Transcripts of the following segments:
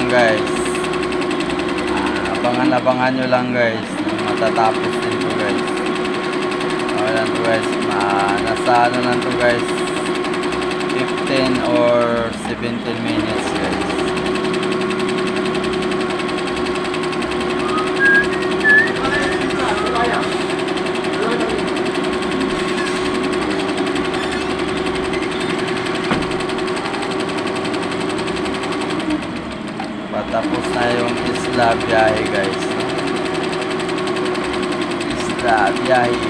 guys. Abangan nyo lang guys. Matatapos din to guys. Okay lang to guys. Nasa ano lang to guys. 15 or 17 minutes guys. Patapos na yung isla biyahe guys. Isla biyahe.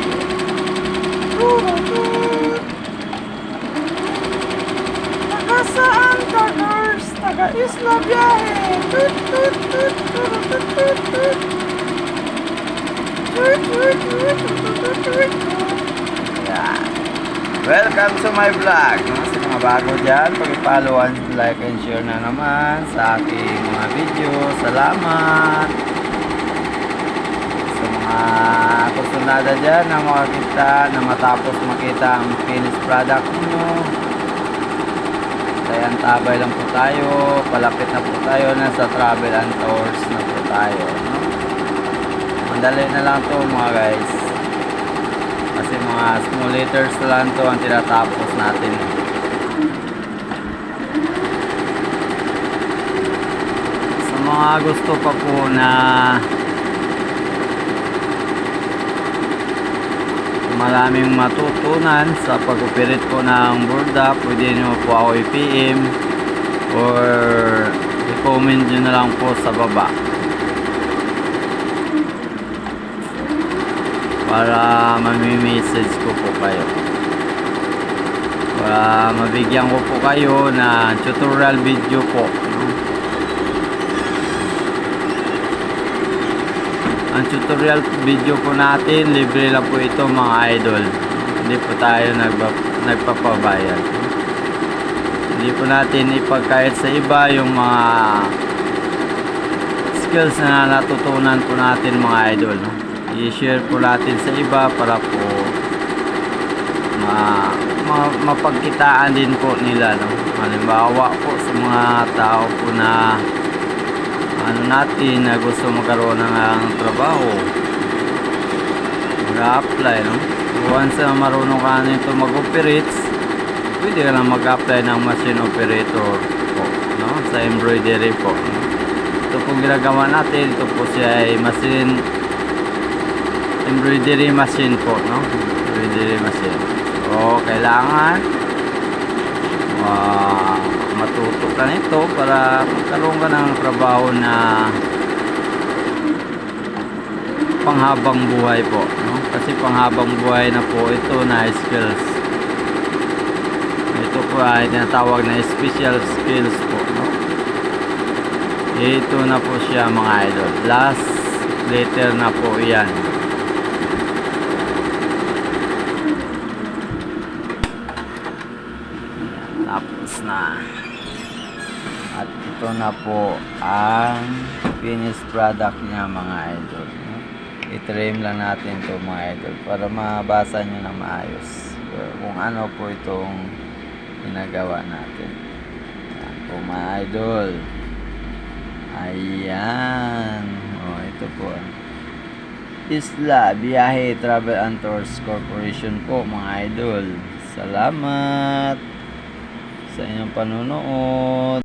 Taga saan ka girls? Taga isla biyahe. Tut tut tut tut tut tut tut. Tut tut tut tut tut tut. Yan. Welcome to my vlog. Sa mga bago dyan, pag-follow and like and share na naman sa aking mga video. Salamat. Sa mga kusunada dyan na makakita, na matapos makita ang finished product nyo. Kaya tabay lang po tayo. Palapit na po tayo. Nasa travel and tours na po tayo. No? Mandali na lang to mga guys. Kasi mga small liters na lang to ang tinatapos natin. Sa mga gusto pa po na maraming matutunan sa pag-operate po ng borda, pwede nyo po ako i-PM or i-comment nyo na lang po sa baba para mami-message ko po kayo, para mabigyan ko po kayo na tutorial video po, no? Ang tutorial video po natin, libre lang po ito mga idol. Hindi po tayo nagpapabayad. Hindi po natin ipagkait sa iba yung mga skills na natutunan po natin mga idol, no? I-share po natin sa iba para po mapagkitaan din po nila, no? Halimbawa po sa mga tao po na ano natin na gusto magkaroon ng trabaho, mag-apply, no? Once na marunong ka nito mag-operate, pwede ka na mag-apply ng machine operator po, no? Sa embroidery po, no? Ito po ginagawa natin. Ito po siya ay machine, embroidery machine po, no? Embroidery machine. So kailangan matuto ka nito para magkaroon ka ng trabaho na panghabang buhay po, no? Kasi panghabang buhay na po ito na skills. Ito po ay tinatawag na special skills po, no? Ito na po siya mga idol. Last letter na po yan. Tapos na. At ito na po ang finished product niya mga idol. I-trim lang natin to mga idol para mabasa nyo na maayos kung ano po itong ginagawa natin. Yan po mga idol. Ayan. O, ito po. Isla Biyahe Travel and Tours Corporation po mga idol. Salamat sa inyong panunood.